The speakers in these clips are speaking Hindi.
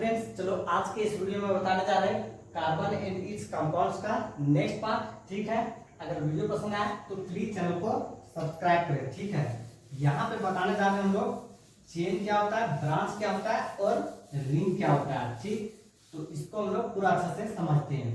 फ्रेंड्स, चलो आज के इस वीडियो में बताने जा रहे हैं कार्बन एंड इट्स कंपाउंड्स का नेक्स्ट पार्ट। ठीक है, अगर वीडियो पसंद आए तो प्लीज चैनल को सब्सक्राइब करें। ठीक है, यहाँ पे बताने जा रहे हैं हम लोग चेन क्या होता है, ब्रांच क्या होता है और रिंग क्या होता है। ठीक, तो इसको हम लोग पूरा अच्छे से समझते हैं।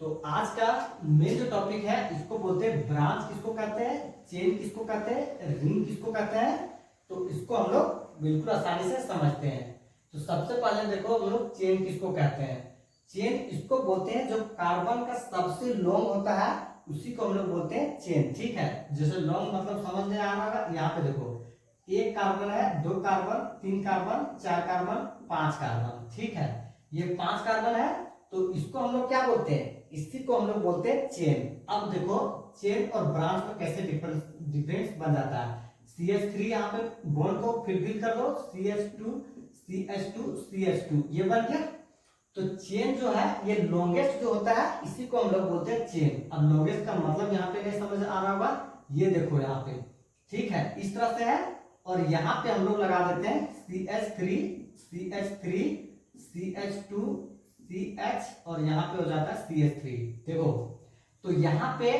तो आज का मेन जो टॉपिक है इसको बोलते हैं ब्रांच किसको कहते हैं, चेन किसको कहते हैं, रिंग किसको कहते हैं। तो इसको हम लोग बिल्कुल आसानी से समझते हैं। तो सबसे पहले देखो हम लोग चेन किसको कहते हैं। चेन इसको बोलते हैं जो कार्बन का सबसे लॉन्ग होता है उसी को हम लोग बोलते हैं चेन। ठीक है, जैसे लॉन्ग मतलब समझ में आ रहा है। यहाँ पे देखो एक कार्बन है, दो कार्बन, तीन कार्बन, चार कार्बन, पांच कार्बन। ठीक है, ये पांच कार्बन है तो इसको हम लोग क्या बोलते हैं, इसी को हम लोग बोलते हैं चेन। अब देखो चेन और ब्रांच में कैसे डिफरेंस बन जाता है। CH3 यहाँ पे बॉन्ड को फिल कर दो, CH2 CH2 CH2 ये बन गया। तो चेन जो है ये लॉन्गेस्ट जो होता है इसी को हम लोग बोलते हैं चेन। अब लॉन्गेस्ट का मतलब यहाँ पे नहीं समझ आ रहा होगा, ये देखो यहाँ पे ठीक है इस तरह से है और यहाँ पे हम लोग लगा देते हैं CH3 CH3 CH2 CH और यहाँ पे हो जाता है CH3। देखो तो यहाँ पे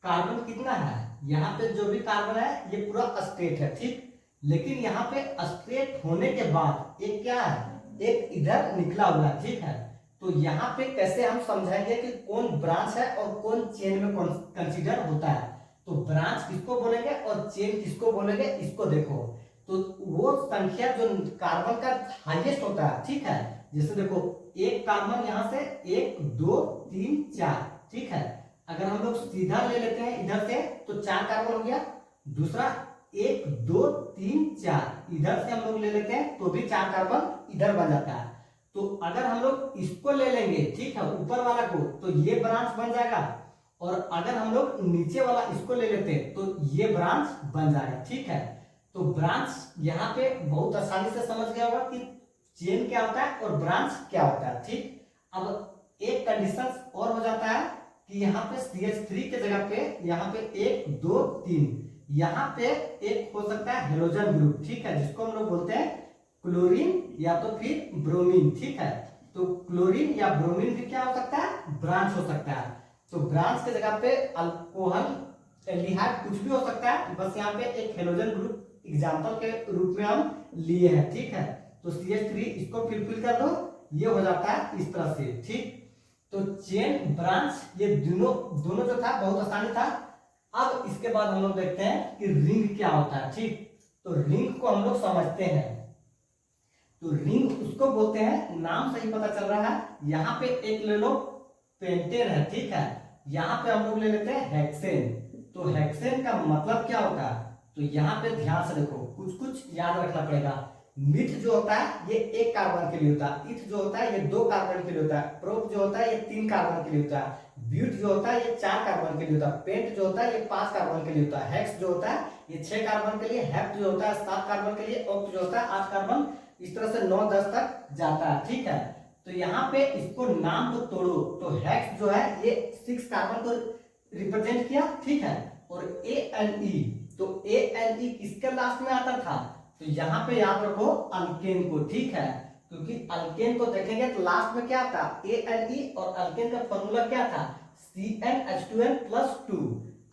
कार्बन कितना है, यहाँ पे जो भी कार्बन है ये पूरा स्ट्रेट है। ठीक, लेकिन यहाँ पे स्ट्रेट होने के बाद एक क्या है, एक इधर निकला हुआ है। ठीक है, तो यहाँ पे कैसे हम समझाएंगे कि कौन ब्रांच है और कौन चेन में कंसीडर होता है। तो ब्रांच किसको बोलेंगे और चेन किसको बोलेंगे, इसको देखो। तो वो संख्या जो कार्बन का हाईएस्ट होता है। ठीक है, जैसे देखो एक कार्बन यहाँ से 1 2 3 4। ठीक है, अगर हम लोग सीधा ले लेते हैं इधर से तो 4 कार्बन हो गया। दूसरा 1 2 3 4 इधर से हम लोग ले लेते हैं तो भी 4 कार्बन इधर बन जाता है। तो अगर हम लोग इसको ले लेंगे, ठीक है, ऊपर वाला को, तो ये ब्रांच बन जाएगा। और अगर हम लोग नीचे वाला इसको ले लेते हैं तो ये ब्रांच बन जाएगा। ठीक है, तो ब्रांच यहाँ पे बहुत आसानी से समझ गया होगा कि चेन क्या होता है और ब्रांच क्या होता है। ठीक, अब एक कंडीशन और हो जाता है कि यहाँ पे CH3 के जगह पे यहाँ पे 1 2 3 यहाँ पे एक हो सकता है हेलोजन ग्रुप। ठीक है, जिसको हम लोग बोलते हैं क्लोरीन या तो फिर ब्रोमीन। ठीक है, तो क्लोरीन या ब्रोमीन भी क्या हो सकता है, ब्रांच हो सकता है। तो ब्रांच के जगह पे अल्कोहल एल्डिहाइड कुछ भी हो सकता है, बस यहाँ पे एक हेलोजन ग्रुप एग्जाम्पल के रूप में हम लिए हैं। ठीक है, तो CH3 इसको फिल कर दो, ये हो जाता है इस तरह से। ठीक, तो चेन ब्रांच ये दोनों जो था बहुत आसानी था। अब इसके बाद हम लोग देखते हैं कि रिंग क्या होता है। ठीक, तो रिंग को हम लोग समझते हैं। तो रिंग उसको बोलते हैं, नाम से ही पता चल रहा है। यहाँ पे एक ले लो पेंटेन है। ठीक है, यहाँ पे हम लोग ले लेते हैं हेक्सेन। तो हेक्सेन का मतलब क्या होता है, तो यहाँ पे ध्यान से देखो, कुछ याद रखना पड़ेगा। मिथ जो होता है ये 1 कार्बन के लिए होता है, इथ जो होता है ये 2 कार्बन के लिए होता है, प्रोप जो होता है ये 3 कार्बन के लिए होता है, ब्यूट जो होता है ये 4 कार्बन के लिए होता है, पेंट जो होता है ये 5 कार्बन के लिए होता है, हेक्स जो होता है ये 6 कार्बन के लिए, हेप्ट जो होता है 7 कार्बन के लिए, ऑक्ट जो होता है 8 कार्बन, इस तरह से 9 10 तक जाता है। ठीक है, तो यहाँ पे इसको नाम को तोड़ो तो हेक्स जो है ये 6 कार्बन को रिप्रेजेंट किया। ठीक है, और ANE, तो ANE किसके लास्ट में आता था, तो यहाँ पे याद रखो अल्केन को। ठीक है, क्योंकि अल्केन को देखेंगे तो लास्ट में क्या था ANE, और अल्केन का फॉर्मूला क्या था CnH2n+2,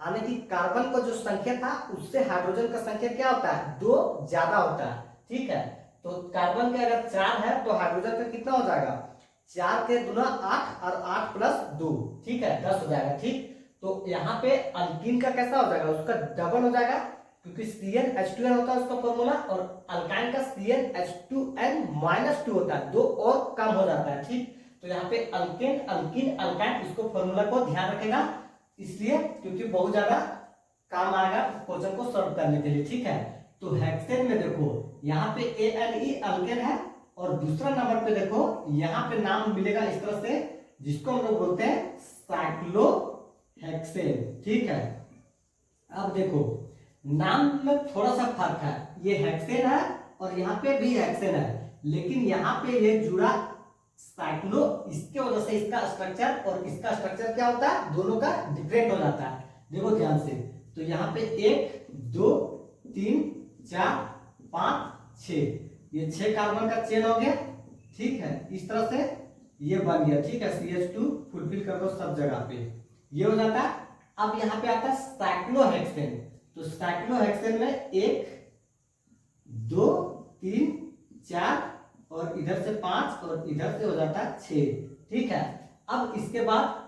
यानी कि कार्बन का जो संख्या था उससे हाइड्रोजन का संख्या क्या होता है, 2 ज्यादा होता है। ठीक है, तो कार्बन के अगर 4 है तो हाइड्रोजन का कितना हो जाएगा, 4 के गुना 8 और 8 + 2, ठीक है 10 हो जाएगा। ठीक, तो यहाँ पे अल्कीन का कैसा हो जाएगा, उसका डबल हो जाएगा, क्योंकि CnH2n होता है उसका फॉर्मूला, और अल्काइन का CnH2n-2 होता है, 2 और कम हो जाता है। ठीक, तो यहाँ पे अल्केन अल्कीन अल्काइन, इसको फॉर्मूला को ध्यान रखेगा, इसलिए क्योंकि बहुत ज्यादा काम आएगा क्वेश्चन को सॉल्व करने के लिए। ठीक है, तो हेक्सेन में देखो यहाँ पे ANE अल्केन है, और दूसरा नंबर पे देखो यहाँ पे नाम मिलेगा इस तरह से, जिसको हम लोग बोलते हैं साइक्लोहेक्सेन। ठीक है, अब देखो नाम में थोड़ा सा फर्क है, ये हेक्सेन है और यहाँ पे भी हेक्सेन है, लेकिन यहाँ पे ये जुड़ा साइक्लो, इसके वजह से इसका स्ट्रक्चर और इसका स्ट्रक्चर क्या होता है, दोनों का डिफरेंट हो जाता है। देखो ध्यान से, तो यहाँ पे 1 2 3 4 5 6, ये 6 कार्बन का चेन हो गया। ठीक है, इस तरह से ये बन गया, ठीक है। CH2 फुलफिल कर दो सब जगह पे, ये हो जाता है। अब यहाँ पे आता है साइक्लोहेक्सेन। तो साइक्लोहेक्सेन में 1 2 3 4 और इधर से 5 और इधर से हो जाता है 6, ठीक है। अब इसके बाद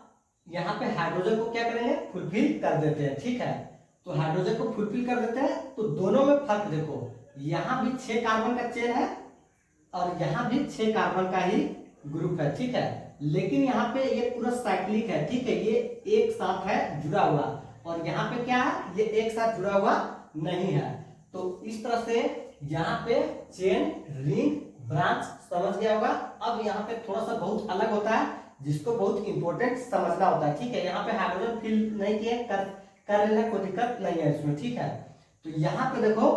यहाँ पे हाइड्रोजन को क्या करेंगे, फुलफिल कर देते हैं, ठीक है। तो हाइड्रोजन को फुलफिल कर देते हैं, तो दोनों में फर्क देखो, यहाँ भी 6 कार्बन का चेन है और यहाँ भी 6 कार्बन का ही ग्रुप है, ठीक है। लेकिन यहाँ पे ये पूरा साइक्लिक है, ठीक है, ये एक साथ है जुड़ा हुआ, और यहाँ पे क्या है, ये एक साथ जुड़ा हुआ नहीं है। तो इस तरह से यहाँ पे चेन, रिंग, ब्रांच समझ गया होगा। अब यहाँ पे थोड़ा सा बहुत अलग होता है, जिसको बहुत इंपॉर्टेंट समझना होता है, ठीक है। यहाँ पे हाइड्रोजन फिल नहीं किए, कर लेना, कोई दिक्कत नहीं है इसमें, ठीक है। तो यहाँ पे देखो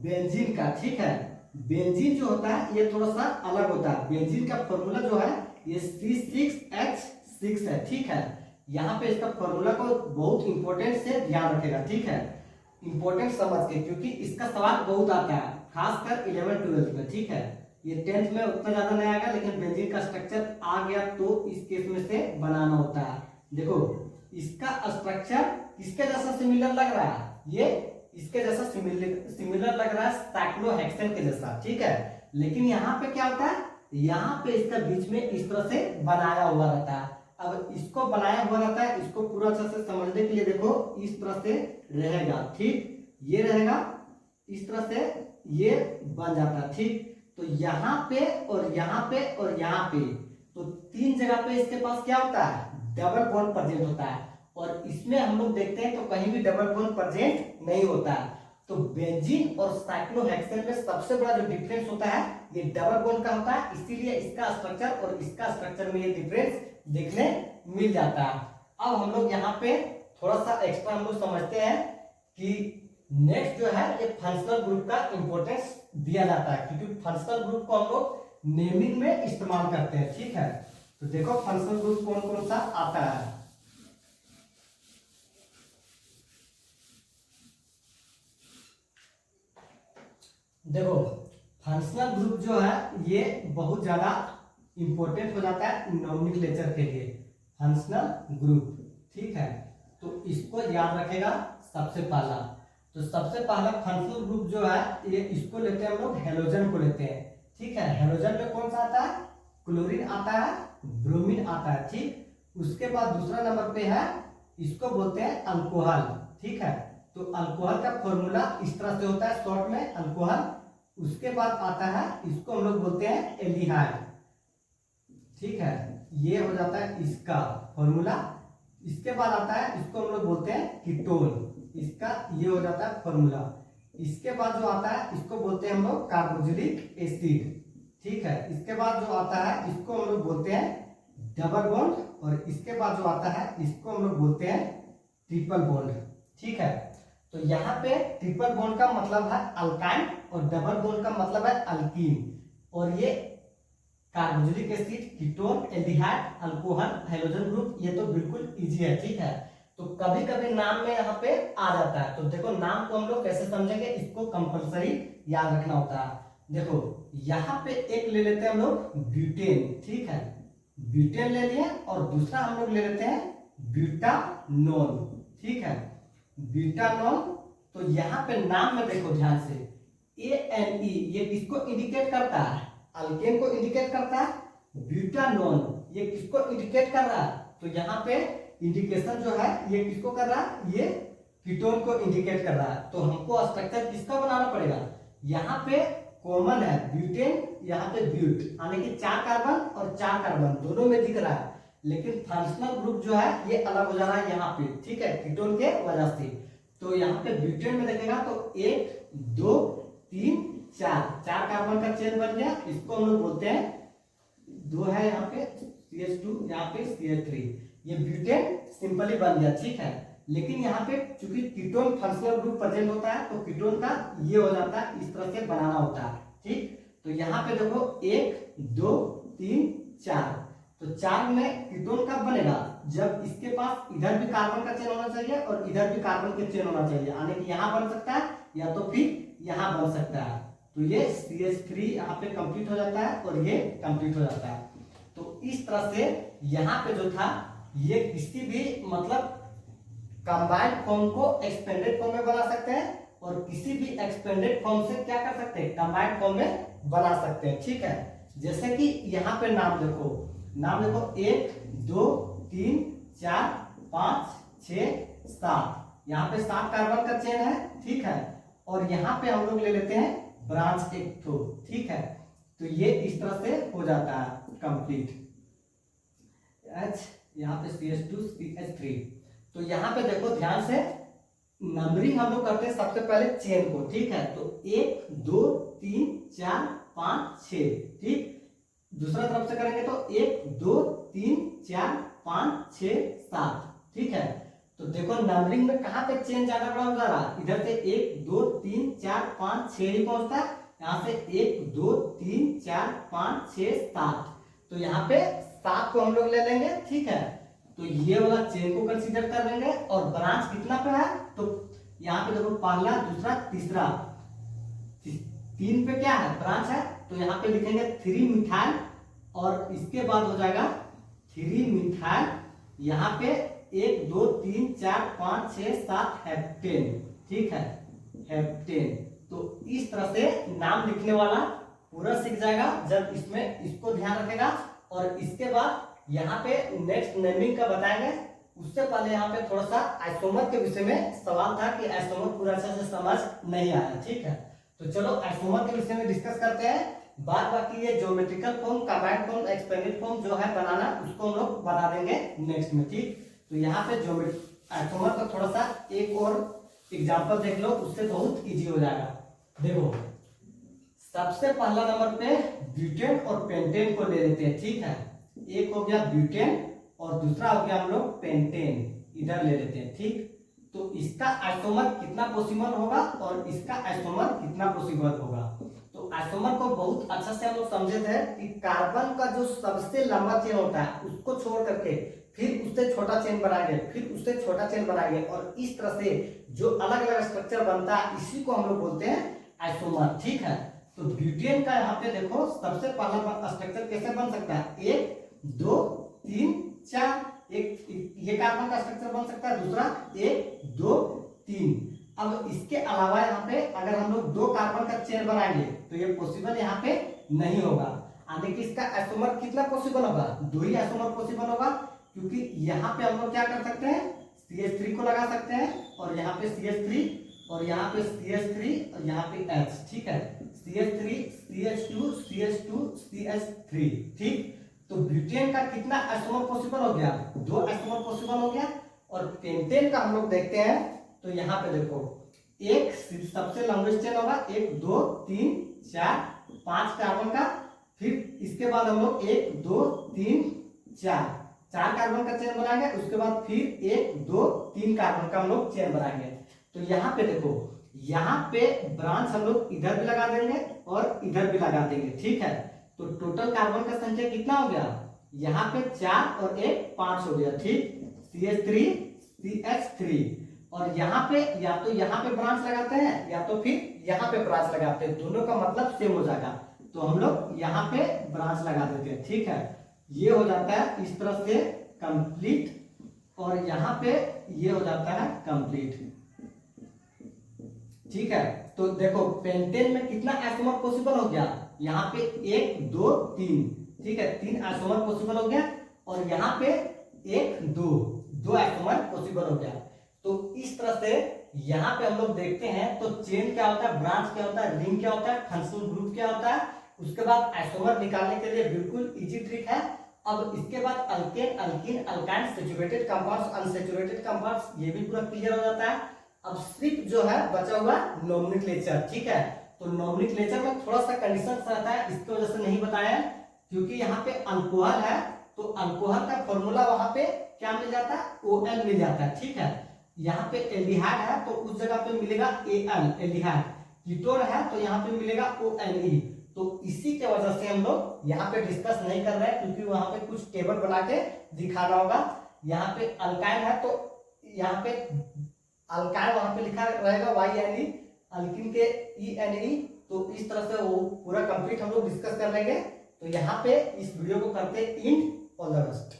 बेंजीन का, ठीक है, बेंजीन जो होता है ये थोड़ा सा अलग होता है। बेंजीन का फॉर्मूला जो है ये C6H6 है, ठीक है। यहाँ पे इसका फॉर्मूला को बहुत इंपॉर्टेंट से ध्यान रखेगा, ठीक है, इंपॉर्टेंट समझ के, क्योंकि इसका सवाल बहुत आता है, खासकर 11th-12th में, ठीक है। ये 10th में उतना ज्यादा नहीं आएगा, लेकिन बेंजीन का स्ट्रक्चर आ गया तो इस केस में से बनाना होता है। देखो इसका स्ट्रक्चर किसके जैसा सिमिलर लग रहा है, ये इसके जैसा सिमिलर लग रहा है साइक्लोहेक्सेन के जैसा, ठीक है। लेकिन यहाँ पे क्या होता है, यहाँ पे इसका बीच में इस तरह से बनाया हुआ रहता है। अब इसको बनाया हुआ रहता है, इसको पूरा अच्छे से समझने के लिए देखो इस तरह से रहेगा, ठीक, ये रहेगा इस तरह से, ये बन जाता है, ठीक। तो यहाँ पे और यहाँ पे और यहाँ पे, तो 3 जगह पे इसके पास क्या होता है, डबल बॉन्ड प्रेजेंट होता है। और इसमें हम लोग देखते हैं तो कहीं भी डबल बॉन्ड प्रेजेंट नहीं होता है। तो बेंजीन और साइक्लोहेक्सेन में सबसे बड़ा जो डिफरेंस होता है ये डबल बॉन्ड का होता है, इसीलिए इसका स्ट्रक्चर और इसका स्ट्रक्चर में ये डिफरेंस देखने मिल जाता है। अब हम लोग यहाँ पे थोड़ा सा एक्स्ट्रा हम लोग समझते हैं कि नेक्स्ट जो है ये फंक्शनल ग्रुप का इंपॉर्टेंस दिया जाता है, क्योंकि फंक्शनल ग्रुप को हम लोग नेमिंग में इस्तेमाल करते हैं, ठीक है। तो देखो फंक्शनल ग्रुप कौन कौन सा आता है। देखो फंक्शनल ग्रुप जो है ये बहुत ज्यादा इंपॉर्टेंट हो जाता है नोमेनक्लेचर के लिए, फंक्शनल ग्रुप, ठीक है। तो इसको याद रखेगा सबसे पहला। तो सबसे पहला फंक्शनल ग्रुप जो है ये इसको लेते हैं हम लोग, हेलोजन को लेते हैं, ठीक है। हेलोजन में कौन सा आता है, क्लोरीन आता है, ब्रोमीन आता है, ठीक। उसके बाद दूसरा नंबर पे है, इसको बोलते हैं अल्कोहल, ठीक है। तो अल्कोहल का फॉर्मूला इस तरह से होता है शॉर्ट में, अल्कोहल। उसके बाद आता है, इसको हम लोग बोलते हैं एल्डिहाइड, ठीक है, ये हो जाता है इसका फॉर्मूला। इसके बाद आता है, इसको हम लोग बोलते हैं कीटोन, इसका ये हो जाता है फॉर्मूला। इसके बाद जो आता है इसको बोलते हैं हम लोग कार्बोक्सिलिक एसिड, ठीक है। इसके बाद जो आता है इसको हम लोग बोलते हैं डबल बॉन्ड, और इसके बाद जो आता है इसको हम लोग बोलते हैं ट्रिपल बॉन्ड, ठीक है। तो यहाँ पे ट्रिपल बॉन्ड का मतलब है अल्काइन और डबल बॉन्ड का मतलब है अल्कीन। और ये carboxylic acid, ketone, aldehyde, alcohol, hydrogen group, ये तो बिल्कुल इजी है, ठीक है। तो कभी कभी नाम में यहाँ पे आ जाता है, तो देखो नाम को हम लोग कैसे समझेंगे, इसको कंपलसरी याद रखना होता है। देखो यहाँ पे एक ले लेते हैं हम लोग ब्यूटेन, ठीक है, ब्यूटेन ले लिए, और दूसरा हम लोग ले लेते हैं ब्यूटानोन, ठीक है, ब्यूटानोन। तो यहाँ पे नाम में देखो ध्यान से, ANE ये किसको इंडिकेट करता है, अल्केन को इंडिकेट करता है। ब्यूटानोन ये किसको इंडिकेट कर रहा है, तो यहाँ पे इंडिकेशन जो है ये किसको कर रहा है, ये कीटोन को इंडिकेट कर रहा है। तो हमको स्ट्रक्चर किसका बनाना पड़ेगा, यहाँ पे कॉमन है ब्यूटेन, यहाँ पे ब्यूट, यानी कि 4 कार्बन और 4 कार्बन दोनों में दिख रहा है, लेकिन फंक्शनल ग्रुप जो है ये अलग हो जा रहा है यहाँ पे, ठीक है, कीटोन के वजह से। तो यहाँ पे ब्यूटेन में देखेगा तो 1 2 3 4 कार्बन का चेन बन गया, इसको हम लोग बोलते हैं, 2 है यहाँ पे CH2, यहाँ पे CH3, ये ब्यूटेन सिंपली बन गया, ठीक है। लेकिन यहाँ पे चूंकि कीटोन फंक्शनल ग्रुप प्रेजेंट होता है, तो कीटोन का ये हो जाता है, इस तरह से बनाना होता है, ठीक। तो यहाँ पे देखो 1 2 3 4, तो 4 में कीटोन कब बनेगा, जब इसके पास इधर भी कार्बन का चेन होना चाहिए और इधर भी कार्बन का चेन होना चाहिए, यानी कि यहाँ बन सकता है या तो फिर यहाँ बन सकता है। तो तो ये CH3 यहाँ पे कंप्लीट हो जाता है और ये कंप्लीट हो जाता है। तो इस तरह से यहाँ पे जो था ये किसी भी मतलब कंबाइंड फॉर्म को एक्सपेंडेड फॉर्म में बना सकते हैं और किसी भी एक्सपेंडेड फॉर्म से क्या कर सकते हैं, कंबाइंड फॉर्म में बना सकते हैं। ठीक है, जैसे कि यहाँ पे नाम देखो 1 2 3 4 5 6 7, यहाँ पे 7 कार्बन का चेन है। ठीक है, और यहाँ पे हम लोग ले लेते हैं ब्रांच एक ठो। ठीक है, तो ये इस तरह से हो जाता है कंप्लीट। H यहाँ पे CH2 CH3। तो यहाँ पे देखो ध्यान से नंबरिंग हम लोग करते हैं सबसे पहले चेन को। ठीक है, तो 1 2 3 4 5 6। ठीक, दूसरा तरफ से करेंगे तो 1 2 3 4 5 6 7। ठीक है, तो देखो नंबरिंग में कहाँ पे चेन ज्यादा बड़ा हो जा रहा है, इधर से 1 2 3 4 5 6 ही पहुंचता है, यहाँ से 1 2 3 4 5 6 7। तो यहाँ पे 7 को हम लोग ले लेंगे। ठीक है, तो ये वाला चेन को कंसीडर कर लेंगे और ब्रांच कितना पे है, तो यहाँ पे देखो पहला दूसरा तीसरा 3 पे क्या है, ब्रांच है, तो यहाँ पे लिखेंगे 3 मिथाइल और इसके बाद हो जाएगा 3 मिथाइल, यहाँ पे 1 2 3 4 5 6 7 हेप्टेन। ठीक है, हेप्टेन। तो इस तरह से नाम लिखने वाला पूरा सीख जाएगा जब इसमें इसको ध्यान रखेगा। और इसके बाद यहाँ पे नेक्स्ट नेमिंग का बताएंगे, उससे पहले यहाँ पे थोड़ा सा आइसोमर के विषय में सवाल था कि आइसोमर पूरा अच्छे से समझ नहीं आया। ठीक है, तो चलो आइसोमर के विषय में डिस्कस करते हैं। बाद बाकी ये geometrical form, combined form, expanded form जो है बनाना, उसको हम लोग बना देंगे नेक्स्ट में। ठीक, तो यहाँ पे आइसोमर का थोड़ा सा एक और एग्जाम्पल देख लो, उससे बहुत इजी हो जाएगा। देखो सबसे पहला नंबर पे ब्यूटेन और पेंटेन को ले लेते हैं। ठीक है, एक हो गया ब्यूटेन और दूसरा हो गया हम लोग पेंटेन, इधर ले लेते हैं। ठीक, तो इसका आइसोमर कितना पॉसिबल होगा और इसका आइसोमर कितना पॉसिबल होगा। तो आइसोमर को बहुत अच्छा से हम लोग समझे थे कि कार्बन का जो सबसे लंबा चेन होता है उसको छोड़ करके फिर उससे छोटा चेन बनाएंगे, फिर उससे छोटा चेन बनाएंगे, और इस तरह से जो अलग अलग स्ट्रक्चर बनता है इसी को हम लोग बोलते हैं आइसोमर। ठीक है, तो ब्यूटेन का यहाँ पे देखो सबसे पहला स्ट्रक्चर कैसे बन सकता है, 1 2 3 4, एक ये कार्बन का स्ट्रक्चर बन सकता है, दूसरा 1 2 3। अब इसके अलावा यहाँ पे अगर हम लोग 2 कार्बन का चेन बनाएंगे तो ये पॉसिबल यहाँ पे नहीं होगा। देखिए इसका आइसोमर कितना पॉसिबल होगा, 2 ही आइसोमर पॉसिबल होगा, क्योंकि यहाँ पे हम लोग क्या कर सकते हैं, CH3 को लगा सकते हैं और यहाँ पे CH3 और यहाँ पे CH3 और यहाँ पे H। ठीक है, CH3 CH2 CH2 CH3। ठीक, तो ब्यूटेन का कितना आइसोमर पॉसिबल हो गया, 2 आइसोमर पॉसिबल हो गया। और पेंटेन का हम लोग देखते हैं, तो यहाँ पे देखो एक सबसे लॉन्गेस्ट चेन होगा, 1 2 3 4 5 कार्बन का, फिर इसके बाद हम लोग 1 2 3 4 कार्बन का चेन बनाएंगे, उसके बाद फिर 1 2 3 कार्बन का हम लोग चेन बनाएंगे। तो यहाँ पे देखो यहाँ पे ब्रांच हम लोग इधर भी लगा देंगे और इधर भी लगा देंगे। ठीक है, तो टोटल कार्बन का संख्या कितना हो गया, यहाँ पे 4 और 1 5 हो गया। ठीक, CH3 CH3, और यहाँ पे या तो यहाँ पे ब्रांच लगाते हैं या तो फिर यहाँ पे ब्रांच लगाते हैं, दोनों का मतलब सेम हो जाएगा, तो हम लोग यहाँ पे ब्रांच लगा देते हैं। ठीक है, ये हो जाता है इस तरह से कंप्लीट, और यहाँ पे ये हो जाता है कंप्लीट। ठीक है, तो देखो पेंटेन में कितना आइसोमर पॉसिबल हो गया, यहाँ पे 1 2 3। ठीक है, 3 आइसोमर पॉसिबल हो गया, और यहाँ पे 1 2 आइसोमर पॉसिबल हो गया। तो इस तरह से यहाँ पे हम लोग देखते हैं, तो चेन क्या होता है, ब्रांच क्या होता है, रिंग क्या होता है, फंक्शनल ग्रुप क्या होता है, उसके बाद आइसोमर निकालने के लिए बिल्कुल इजी ट्रिक है। अब इसके बाद alkane, alkyne, alkyne, saturated compounds, unsaturated compounds, ये भी पूरा क्लियर हो जाता है। अब सिर्फ जो है बचा हुआ नोमेनक्लेचर। ठीक है, तो नोमेनक्लेचर में थोड़ा सा कंडीशन रहता है, इसकी वजह से नहीं बताया, क्योंकि यहाँ पे अल्कोहल है, तो अल्कोहल का फॉर्मूला वहां पे क्या मिल जाता है, OL मिल जाता है। ठीक है, यहाँ पे एल्डिहाइड है तो उस जगह पे मिलेगा Al एल्डिहाइड, कीटोन है तो यहाँ पे मिलेगा ONE। तो इसी के वजह से हम लोग यहाँ पे डिस्कस नहीं कर रहे हैं, क्योंकि वहां पे कुछ टेबल बना के दिखाना होगा। यहाँ पे अल्काइन है तो यहाँ पे अल्काइन वहां पे लिखा रहेगा YNE, अल्किन के ENE, तो इस तरह से वो पूरा कंप्लीट हम लोग डिस्कस कर लेंगे। तो यहाँ पे इस वीडियो को करते इन। All the best.